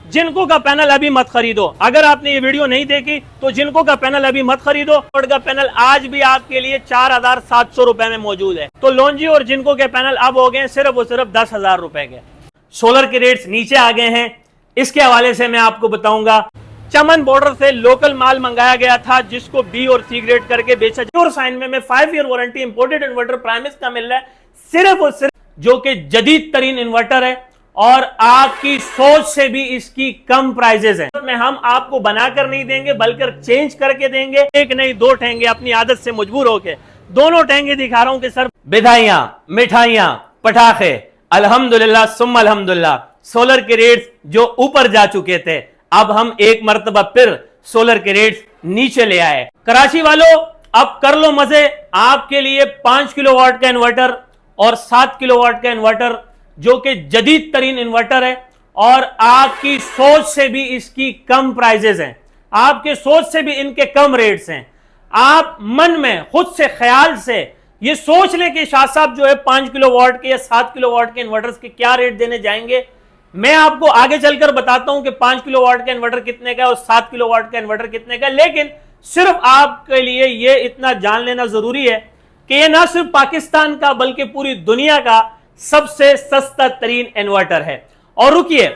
जिनको का पैनल अभी मत खरीदो। अगर आपने ये वीडियो नहीं देखी तो जिनको का पैनल अभी मत खरीदो। का पैनल आज भी आपके लिए 4700 रुपए में मौजूद है। तो लोंजी और जिनको के पैनल अब हो गए सिर्फ और सिर्फ 10,000 रुपए के। सोलर के रेट्स नीचे आ गए हैं, इसके हवाले से मैं आपको बताऊंगा। चमन बॉर्डर से लोकल माल मंगाया गया था जिसको बी और सी ग्रेड करके बेचा। और साइन में 5 ईयर वारंटी इंपोर्टेड इन्वर्टर प्राइमिक्स का मिल रहा है सिर्फ और सिर्फ, जो कि जदीद तरीन इन्वर्टर है और आपकी सोच से भी इसकी कम प्राइजेस हैं। में हम आपको बनाकर नहीं देंगे बल्कि चेंज करके देंगे। एक नहीं दो ठेंगे, अपनी आदत से मजबूर होके दोनों ठेंगे दिखा रहा हूं कि सर बिधाइयां, मिठाइयां, पटाखे, अल्हम्दुलिल्लाह सुम्मा अल्हम्दुलिल्लाह, सोलर के रेट्स जो ऊपर जा चुके थे अब हम एक मर्तबा फिर सोलर के रेट्स नीचे ले आए। कराची वालों अब कर लो मजे, आपके लिए 5 किलोवाट का इन्वर्टर और 7 किलोवाट का इन्वर्टर जो कि जदीद तरीन इन्वर्टर है और आपकी सोच से भी इसकी कम प्राइजेस हैं, आपके सोच से भी इनके कम रेट्स हैं। आप मन में खुद से ख्याल से ये सोच लें कि शाह साहब जो है 5 किलोवाट के या 7 किलोवाट के इन्वर्टर्स के क्या रेट देने जाएंगे। मैं आपको आगे चलकर बताता हूं कि 5 किलोवाट का इन्वर्टर कितने का और 7 किलोवाट का इन्वर्टर कितने का। लेकिन सिर्फ आपके लिए ये इतना जान लेना जरूरी है कि ये ना सिर्फ पाकिस्तान का बल्कि पूरी दुनिया का सबसे सस्ता तरीन इन्वर्टर है। और रुकिए,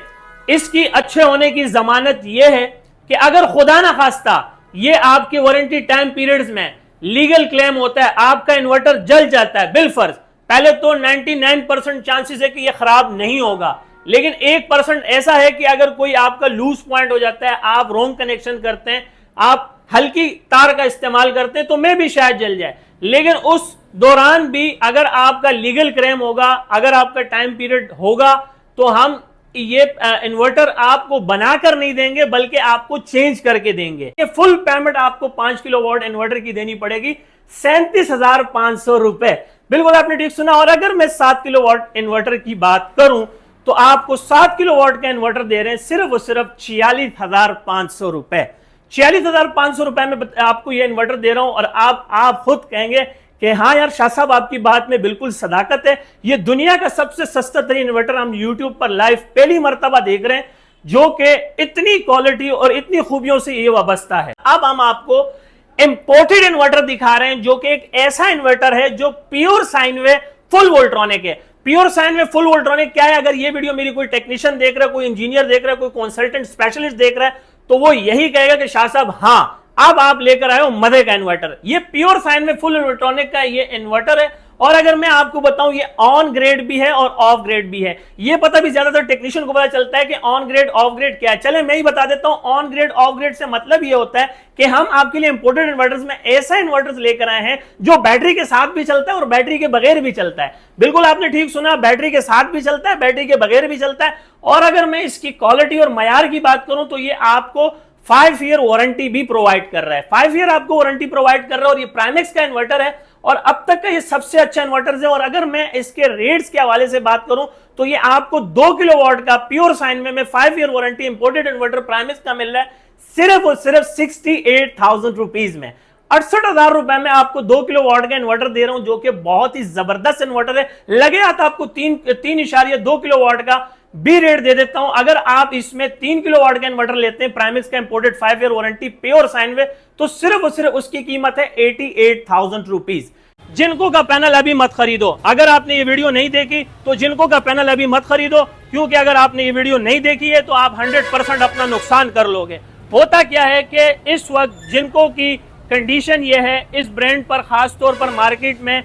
इसकी अच्छे होने की जमानत यह है कि अगर खुदा ना खास्ता ये आपके वारंटी टाइम पीरियड्स में लीगल क्लेम होता है, आपका इन्वर्टर जल जाता है बिलफर्ज, पहले तो 99% चांसेस है कि यह खराब नहीं होगा, लेकिन 1% ऐसा है कि अगर कोई आपका लूज पॉइंट हो जाता है, आप रॉन्ग कनेक्शन करते हैं, आप हल्की तार का इस्तेमाल करते हैं तो मैं भी शायद जल जाए। लेकिन उस दौरान भी अगर आपका लीगल क्लेम होगा, अगर आपका टाइम पीरियड होगा, तो हम ये इन्वर्टर आपको बनाकर नहीं देंगे बल्कि आपको चेंज करके देंगे। ये फुल पेमेंट आपको 5 किलोवाट इन्वर्टर की देनी पड़ेगी 37,500 रुपए। बिल्कुल आपने ठीक सुना। और अगर मैं 7 किलोवाट इन्वर्टर की बात करूं तो आपको 7 किलोवाट का इन्वर्टर दे रहे हैं सिर्फ और सिर्फ 46,500 रुपए। 46,500 रुपए में आपको यह इन्वर्टर दे रहा हूं और आप खुद कहेंगे कि हाँ यार शाह साहब आपकी बात में बिल्कुल सदाकत है। ये दुनिया का सबसे सस्ता तरीन इन्वर्टर हम यूट्यूब पर लाइव पहली मर्तबा देख रहे हैं जो कि इतनी क्वालिटी और इतनी खूबियों से ये वाबस्ता है। अब हम आपको इंपोर्टेड इन्वर्टर दिखा रहे हैं जो कि एक ऐसा इन्वर्टर है जो प्योर साइन वे फुल वोल्ट्रॉनिक है। प्योर साइन में फुल वोल्ट्रॉनिक क्या है? अगर ये वीडियो मेरी कोई टेक्नीशियन देख रहा है, कोई इंजीनियर देख रहा है, कोई कंसल्टेंट स्पेशलिस्ट देख रहा है तो वो यही कहेगा कि शाह साहब हाँ अब आप लेकर आए हो मजे का इन्वर्टर। ये प्योर साइन में फुल इलेक्ट्रॉनिक का ये इन्वर्टर है। और अगर मैं आपको बताऊं ये ऑन ग्रेड भी है और ऑफ ग्रेड भी है। ये पता भी ज्यादातर टेक्नीशियन को पता चलता है कि ऑन ग्रेड ऑफ ग्रेड क्या है। चले मैं ही बता देता हूं। ऑन ग्रेड ऑफ ग्रेड से मतलब ये होता है कि हम आपके लिए इंपोर्टेड इन्वर्टर्स में ऐसा इन्वर्टर्स लेकर आए हैं जो बैटरी के साथ भी चलता है और बैटरी के बगैर भी चलता है। बिल्कुल आपने ठीक सुना, बैटरी के साथ भी चलता है, बैटरी के बगैर भी चलता है। और अगर मैं इसकी क्वालिटी और मयार की बात करूं तो ये आपको 5 ईयर वारंटी भी प्रोवाइड कर रहा है। 5 ईयर आपको वारंटी प्रोवाइड कर रहा है और ये प्राइमेक्स का इन्वर्टर है और अब तक का ये सबसे अच्छा इन्वर्टर है। और अगर मैं इसके रेट्स के हवाले से बात करूं तो ये आपको 2 किलोवाट का प्योर साइन में 5 ईयर वारंटी इंपोर्टेड इन्वर्टर प्राइमेक्स का मिल रहा है सिर्फ और सिर्फ 68,000 रुपीज में। 68,000 रुपए में आपको 2 किलोवाट का इन्वर्टर दे रहा हूं जो कि बहुत ही जबरदस्त इन्वर्टर है। लगे आता आपको 3.2 किलोवाट का बी रेट दे देता हूं। अगर आप इसमें 3 किलोवाट का इन्वर्टर लेते हैं प्राइमेक्स का imported 5 year warranty pure sine wave तो सिर्फ और सिर्फ उसकी कीमत है 88,000 रुपीज। जिनको का पैनल अभी मत खरीदो। अगर आपने ये वीडियो नहीं देखी तो जिनको का पैनल अभी मत खरीदो, क्योंकि अगर आपने ये वीडियो नहीं देखी है तो आप 100% अपना नुकसान कर लोगे। होता क्या है कि इस वक्त जिनको की कंडीशन ये है, इस ब्रांड पर खास तौर पर मार्केट में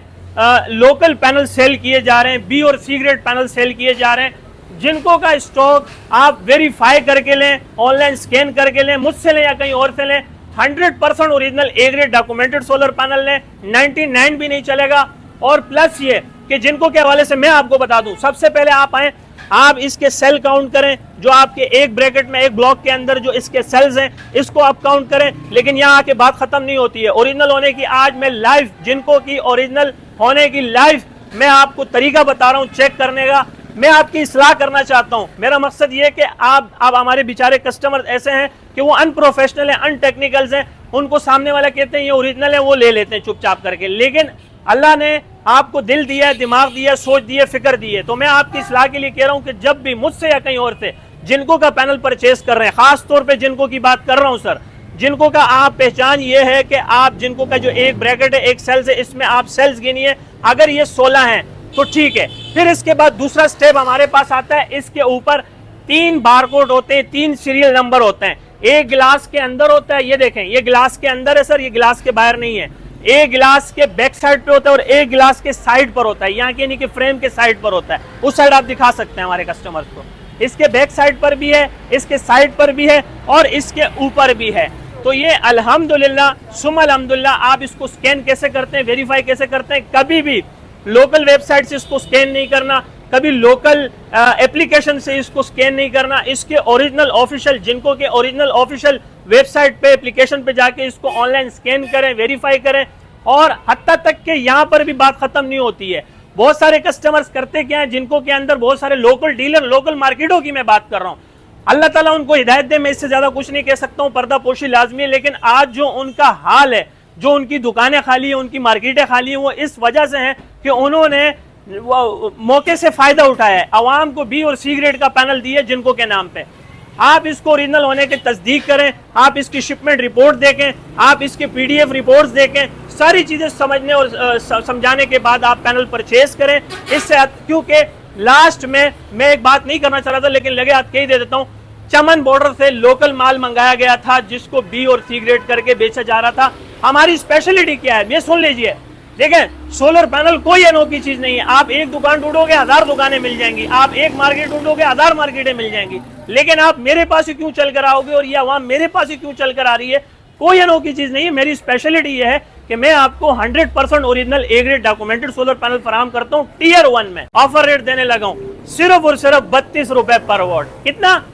लोकल पैनल सेल किए जा रहे हैं, बी और सी ग्रेड पैनल सेल किए जा रहे हैं। जिनको का स्टॉक आप वेरीफाई करके लें, ऑनलाइन स्कैन करके लें, मुझसे लें या कहीं और से लें, 100% original A grade documented solar panel लें, 99 भी नहीं चलेगा। और प्लस ये कि जिनको के हवाले से मैं आपको बता दूं, सबसे पहले आप आए, आप इसके सेल काउंट करें जो आपके एक ब्रैकेट में एक ब्लॉक के अंदर जो इसके सेल्स हैं इसको आप काउंट करें। लेकिन यहाँ आके बात खत्म नहीं होती है ओरिजिनल होने की। आज मैं लाइव जिनको की ओरिजिनल होने की लाइव मैं आपको तरीका बता रहा हूँ चेक करने का। मैं आपकी इस्लाह करना चाहता हूं। मेरा मकसद ये है कि आप हमारे बेचारे कस्टमर ऐसे हैं कि वो अनप्रोफेशनल हैं, अनटेक्निकल्स हैं, उनको सामने वाला कहते हैं ये ओरिजिनल है, वो ले लेते हैं चुपचाप करके। लेकिन अल्लाह ने आपको दिल दिया है, दिमाग दिया, सोच दी है, फिक्र दी है। तो मैं आपकी इस्लाह के लिए कह रहा हूं कि जब भी मुझसे या कहीं और से जिनको का पैनल परचेस कर रहे हैं, खास तौर पे जिनको की बात कर रहा हूं सर, जिनको का आप पहचान ये है कि आप जिनको का जो एक ब्रैकेट है, एक सेल्स है, इसमें आप सेल्स गिनिए, अगर ये 16 हैं तो ठीक है। फिर इसके बाद दूसरा स्टेप हमारे पास आता है, इसके ऊपर 3 बारकोड होते हैं, 3 सीरियल नंबर होते हैं। एक गिलास के अंदर होता है, ये देखें, ये गिलास के अंदर है सर, ये गिलास के बाहर नहीं है। एक गिलास के बैक साइड पे होता है और एक गिलास के साइड पर होता है, यहाँ के यानी कि फ्रेम के साइड पर होता है। उस साइड आप दिखा सकते हैं हमारे कस्टमर्स को, इसके बैक साइड पर भी है, इसके साइड पर भी है और इसके ऊपर भी है। तो ये अल्हम्दुलिल्लाह सुम अल्हम्दुलिल्लाह, आप इसको स्कैन कैसे करते हैं, वेरीफाई कैसे करते हैं, कभी भी लोकल वेबसाइट से इसको स्कैन नहीं करना, कभी लोकल एप्लीकेशन से इसको स्कैन नहीं करना। इसके ओरिजिनल ऑफिशियल, जिनको के ओरिजिनल ऑफिशियल वेबसाइट पे, एप्लीकेशन पे जाके इसको ऑनलाइन स्कैन करें, वेरीफाई करें। और हत्ता तक के यहाँ पर भी बात खत्म नहीं होती है। बहुत सारे कस्टमर्स करते क्या है, जिनको के अंदर बहुत सारे लोकल डीलर, लोकल मार्केटों की मैं बात कर रहा हूँ, अल्लाह ताला उनको हिदायत दे, मैं इससे ज्यादा कुछ नहीं कह सकता हूँ, पर्दा पोशी लाजमी है। लेकिन आज जो उनका हाल है, जो उनकी दुकानें खाली है, उनकी मार्केटें खाली है, वो इस वजह से हैं कि उन्होंने मौके से फायदा उठाया है, आवाम को बी और सी ग्रेड का पैनल दिए जिनको के नाम पे। आप इसको ओरिजिनल होने की तस्दीक करें, आप इसकी शिपमेंट रिपोर्ट देखें, आप इसके PDF रिपोर्ट्स देखें, सारी चीजें समझने और समझाने के बाद आप पैनल परचेज करें। इससे क्योंकि लास्ट में मैं एक बात नहीं करना चाह रहा था, लेकिन लगे हाथ कह ही दे देता हूँ, चमन बॉर्डर से लोकल माल मंगाया गया था जिसको बी और सी ग्रेड करके बेचा जा रहा था। हमारी स्पेशलिटी क्या है, ये सुन लीजिए। देखें, सोलर पैनल कोई अनोखी चीज नहीं है। आप एक दुकान ढूंढोगे 1000 दुकानें मिल जाएंगी, आप एक मार्केट ढूंढोगे 1000 मार्केटें मिल जाएंगी, लेकिन आप मेरे पास ही क्यों चल कर आओगे और ये आवाम मेरे पास ही क्यों चल कर आ रही है? कोई अनोखी चीज नहीं है। मेरी स्पेशलिटी ये है कि मैं आपको 100% original A grade documented solar panel फराहम करता हूँ। टियर 1 में ऑफर रेट देने लगा हूँ सिर्फ और सिर्फ 32 रुपए पर वॉट। कितना?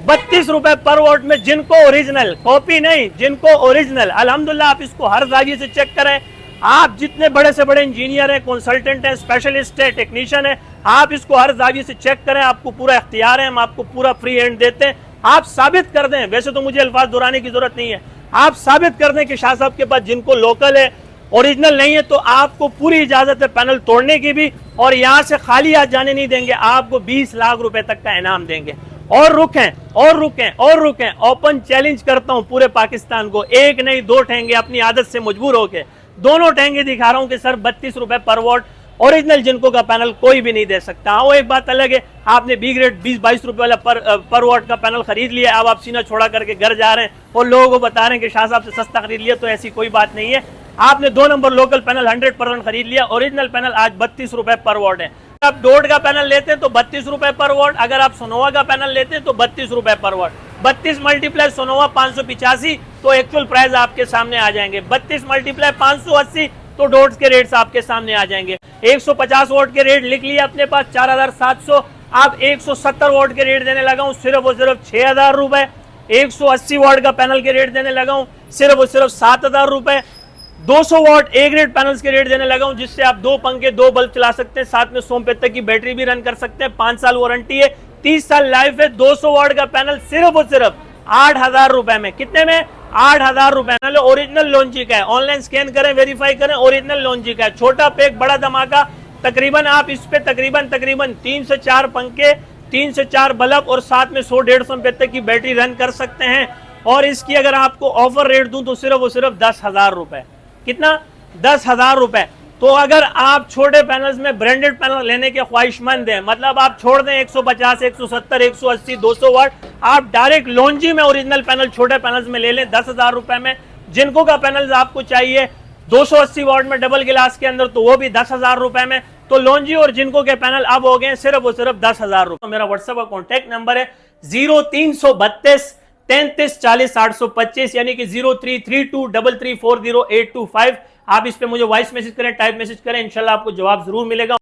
32 रुपए पर वॉट में, जिनको ओरिजिनल, कॉपी नहीं, जिनको ओरिजिनल। अल्हम्दुलिल्लाह आप इसको हर जाविये से चेक करें। आप जितने बड़े से बड़े इंजीनियर हैं, कंसल्टेंट हैं, स्पेशलिस्ट है, टेक्नीशियन है, आप इसको हर जाविये से चेक करें, आपको पूरा इख्तियार है, हम आपको पूरा फ्री हैंड देते हैं। आप साबित कर दें, वैसे तो मुझे अल्फाज दोहराने की जरूरत नहीं है, आप साबित कर दें कि शाह साहब के पास जिनको लोकल है, ओरिजिनल नहीं है, तो आपको पूरी इजाजत है पैनल तोड़ने की भी, और यहाँ से खाली हाथ जाने नहीं देंगे। आपको 20 लाख रुपए तक का इनाम देंगे। और रुकें और रुकें और रुकें, ओपन चैलेंज करता हूं पूरे पाकिस्तान को, एक नहीं 2 ठेंगे अपनी आदत से मजबूर होके, दोनों ठेंगे दिखा रहा हूं कि सर 32 रुपए पर वॉट ओरिजिनल जिनको का पैनल कोई भी नहीं दे सकता। हाँ, वो एक बात अलग है, आपने बी ग्रेड 20-22 रुपए वाला पर वॉट का पैनल खरीद लिया, अब आप सीना छोड़ा करके घर जा रहे हैं और लोगों को बता रहे हैं कि शाह साहब से सस्ता खरीद लिया, तो ऐसी कोई बात नहीं है। आपने 2 नंबर लोकल पैनल 100% खरीद लिया, ओरिजिनल पैनल आज 32 रुपए पर वॉट है। आप डोड का पैनल लेते हैं तो 32 रुपए पर वॉट, अगर आप सोनोवा का पैनल लेते हैं तो 32 रुपए पर वॉट। 32 मल्टीप्लाई सोनोवा 585, तो एक्चुअल प्राइस आपके सामने आ जाएंगे। 32 मल्टीप्लाई 580, तो डोड्स के रेट्स आपके सामने आ जाएंगे। 150 वोट के रेट लिख लिए अपने पास 4700, आप 170 वोट के रेट देने लगा हूँ सिर्फ और सिर्फ 6000 रुपए। 180 वोट का पैनल के रेट देने लगा हूँ सिर्फ और सिर्फ 7000 रुपए। 200 वॉट ए ग्रेड पैनल्स के रेट देने लगा हूं, जिससे आप 2 पंखे 2 बल्ब चला सकते हैं, साथ में 100 रुपए तक की बैटरी भी रन कर सकते हैं, 5 साल वारंटी है, 30 साल लाइफ है। 200 वॉट का पैनल सिर्फ और सिर्फ 8000 रुपए में। कितने में? 8000 रुपए में। ओरिजिनल लॉन्ची का है, ऑनलाइन स्कैन करें, वेरीफाई करें, ओरिजिनल लॉन्ची का है। छोटा पैक बड़ा धमाका, तकरीबन आप इस पे तकरीबन 3 से 4 पंखे, 3 से 4 बल्ब और साथ में 100-150 रुपए तक की बैटरी रन कर सकते हैं। और इसकी अगर आपको ऑफर रेट दूं तो सिर्फ और सिर्फ 10,000 रुपए। कितना? 10,000 रुपए। तो अगर आप छोटे पैनल्स में ब्रांडेड पैनल लेने के ख्वाहिशमंद हैं, मतलब आप छोड़ दें 150, 170, 180, 200 वाट, आप डायरेक्ट लॉन्जी में ओरिजिनल पैनल छोटे पैनल्स में ले लें 10,000 रुपए में। जिनको का पैनल्स आपको चाहिए 280 वाट में डबल गिलास के अंदर, तो वो भी 10,000 रुपए में। तो लॉन्जी और जिनको के पैनल अब हो गए सिर्फ और सिर्फ 10,000 रुपए। मेरा व्हाट्सएप का कॉन्टैक्ट नंबर है 0332 33 40 825, यानी कि 033233400825। आप इस पे मुझे वॉइस मैसेज करें, टाइप मैसेज करें, इंशाल्लाह आपको जवाब जरूर मिलेगा।